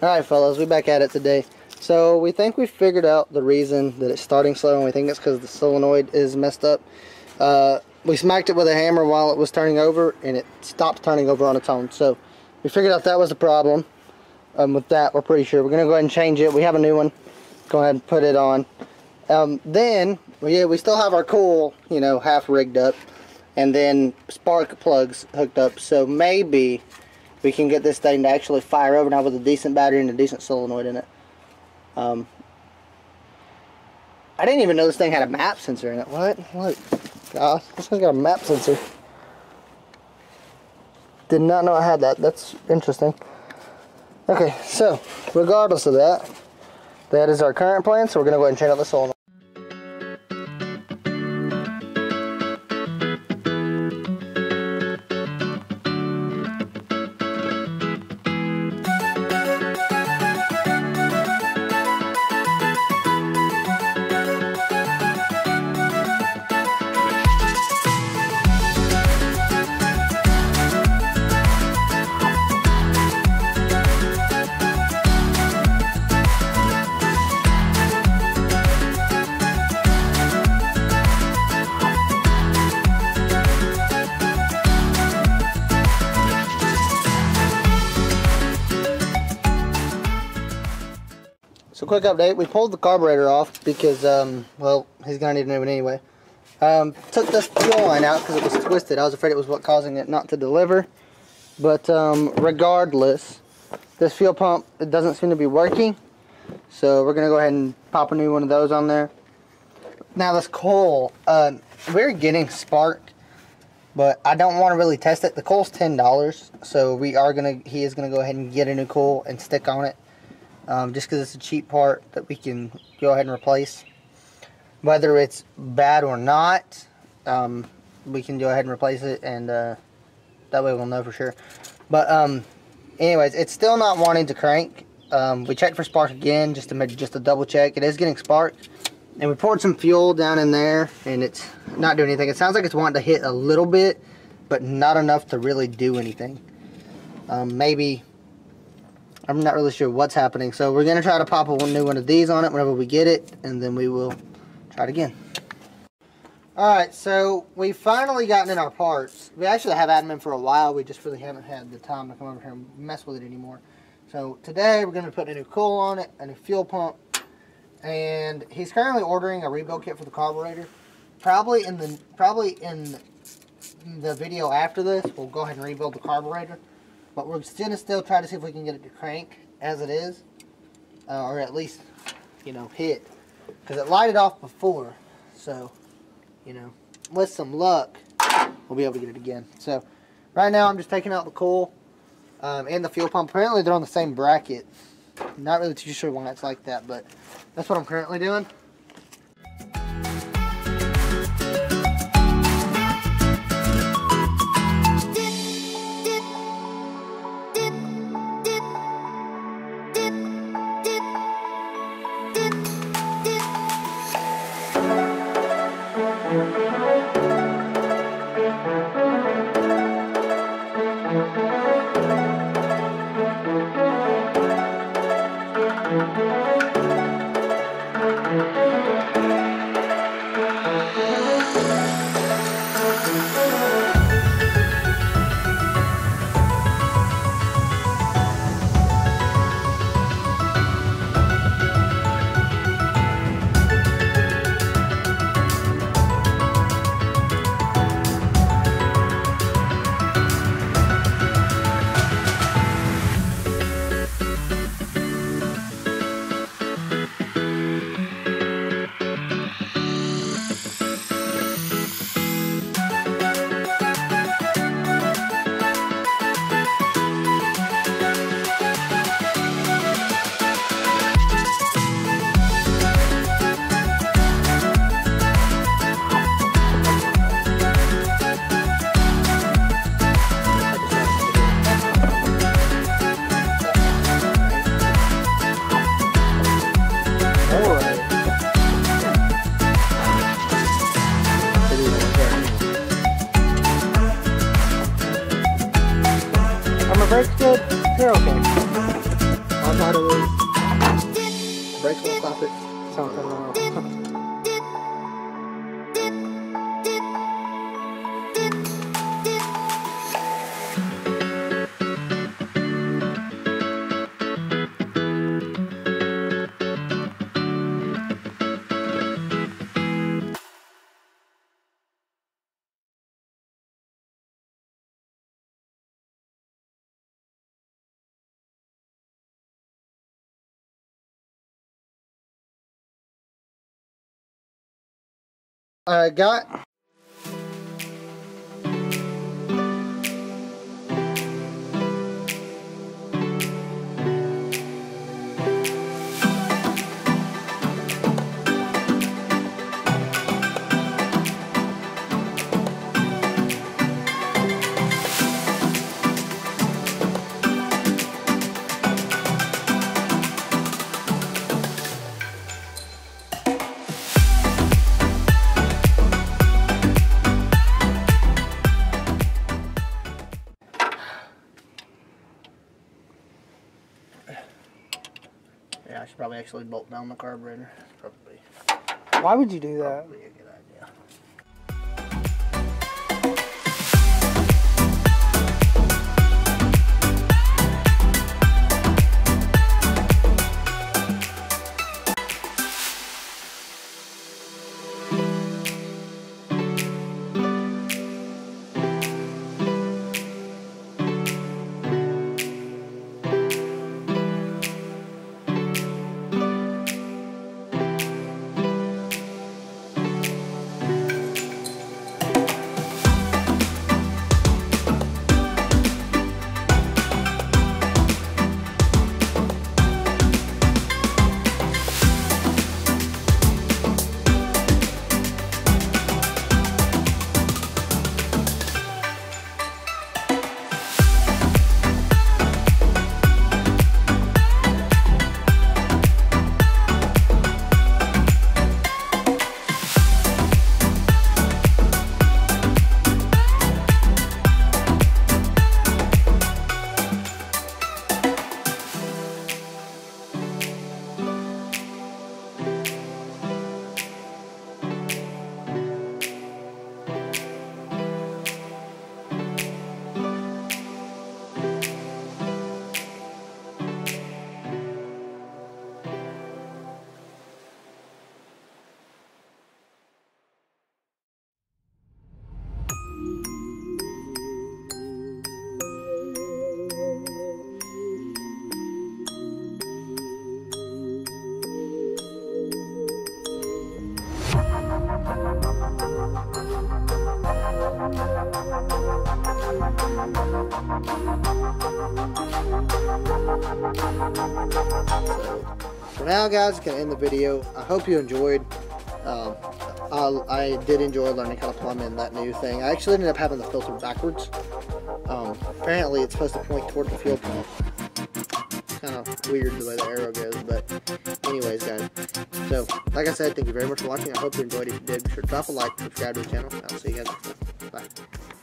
Alright fellas, we back at it today. So we think we figured out the reason that it's starting slow, and we think it's because the solenoid is messed up. We smacked it with a hammer while it was turning over, and it stopped turning over on its own. So we figured out that was the problem. With that, we're pretty sure. We're going to go ahead and change it. We have a new one. Go ahead and put it on. Then, we still have our coil, half rigged up. And then spark plugs hooked up. So maybe we can get this thing to actually fire over now with a decent battery and a decent solenoid in it. I didn't even know this thing had a map sensor in it. What? Look. Gosh, this thing's got a map sensor. Did not know I had that. That's interesting. Okay, so regardless of that, that is our current plan. So we're going to go ahead and change out the solenoid. So quick update, we pulled the carburetor off because, well, he's going to need a new one anyway. Took this fuel line out because it was twisted. I was afraid it was what causing it not to deliver. But regardless, this fuel pump, it doesn't seem to be working. So we're going to go ahead and pop a new one of those on there. Now this coil, we're getting spark, but I don't want to really test it. The coil's $10, so he is going to go ahead and get a new coil and stick on it. Just because it's a cheap part that we can go ahead and replace. Whether it's bad or not, we can go ahead and replace it, and that way we'll know for sure. But anyways, it's still not wanting to crank. We checked for spark again just to double check. It is getting spark, and we poured some fuel down in there, and it's not doing anything. It sounds like it's wanting to hit a little bit, but not enough to really do anything. Maybe. I'm not really sure what's happening, so we're going to try to pop a new one of these on it whenever we get it, and then we will try it again. Alright, so we've finally gotten in our parts. We actually have had them in for a while, we just really haven't had the time to come over here and mess with it anymore. So today we're going to put a new coil on it, a new fuel pump, and he's currently ordering a rebuild kit for the carburetor. Probably in the video after this, we'll go ahead and rebuild the carburetor. But we're going to still try to see if we can get it to crank as it is. Or at least, hit. Because it lighted off before. So, with some luck, we'll be able to get it again. So, right now I'm just taking out the coil and the fuel pump. Apparently they're on the same bracket. Not really too sure why it's like that, but that's what I'm currently doing. brakes won't stop it. Something wrong. Got I should probably actually bolt down the carburetor. Probably. Why would you do that? Probably a good idea. For now, guys, I'm going to end the video. I hope you enjoyed. I did enjoy learning how to plumb in that new thing. I actually ended up having the filter backwards. Apparently, it's supposed to point toward the fuel pump. It's kind of weird the way the arrow goes, but anyways, guys. So, like I said, thank you very much for watching. I hope you enjoyed. If you did, be sure to drop a like, subscribe to the channel. I'll see you guys next time. Bye.